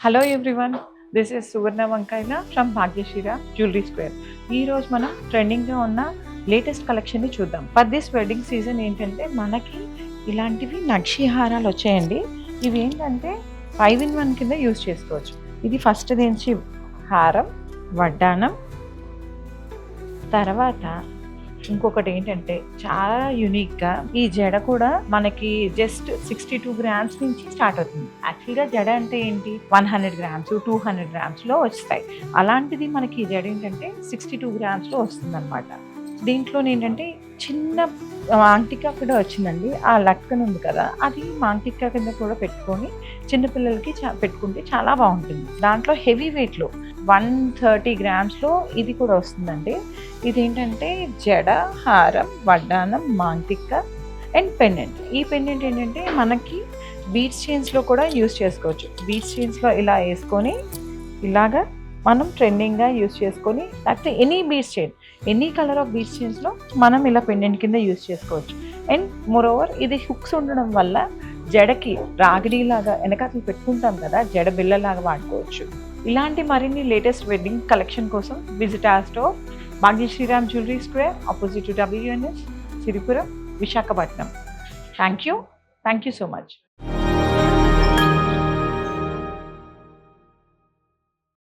Hello everyone, this is సువర్ణ వంకాయల from భాగ్యశ్రీరా jewellery square. ఈరోజు మనం ట్రెండింగ్గా ఉన్న లేటెస్ట్ కలెక్షన్ని చూద్దాం. ఫర్ దిస్ వెడ్డింగ్ సీజన్ ఏంటంటే మనకి ఇలాంటివి నక్షి హారాలు వచ్చాయండి. ఇవి ఏంటంటే 5 in 1 కింద యూజ్ చేసుకోవచ్చు. ఇది ఫస్ట్ నుంచి హారం, వడ్డానం, తర్వాత ఇంకొకటి ఏంటంటే చాలా యూనిక్గా ఈ జడ కూడా మనకి జస్ట్ 62 grams నుంచి స్టార్ట్ అవుతుంది. యాక్చువల్గా జడ అంటే ఏంటి, 100 grams 200 grams వస్తాయి. అలాంటిది మనకి ఈ జడ ఏంటంటే 62 grams వస్తుంది అనమాట. దీంట్లో ఏంటంటే చిన్న మాంటికా కూడా వచ్చిందండి. ఆ లక్కన్ ఉంది కదా, అది మాంటికా కింద కూడా పెట్టుకొని చిన్నపిల్లలకి పెట్టుకుంటే చాలా బాగుంటుంది. దాంట్లో హెవీ వెయిట్లో 130 grams ఇది కూడా వస్తుందండి. ఇదేంటంటే జడ, హారం, వడ్డానం, మాంటిక్క అండ్ పెండెంట్. ఈ పెండెంట్ ఏంటంటే మనకి బీడ్స్ చైన్స్లో కూడా యూజ్ చేసుకోవచ్చు. బీడ్స్ చైన్స్లో ఇలా వేసుకొని ఇలాగా మనం ట్రెండింగ్గా యూజ్ చేసుకొని, లేకపోతే any beads chain, any colour of beads చైన్స్లో మనం ఇలా పెండెంట్ కింద యూజ్ చేసుకోవచ్చు. అండ్ మోరోవర్ ఇది హుక్స్ ఉండడం వల్ల జడకి రాగిడిలాగా వెనకాతలు పెట్టుకుంటాం కదా, జడ బిల్లలాగా వాడుకోవచ్చు. ఇలాంటి మరిన్ని లేటెస్ట్ వెడ్డింగ్ కలెక్షన్ కోసం visit our store Bhagyasriram jewellery square, opposite to WNS, Siripuram, Visakhapatnam. Thank you so much.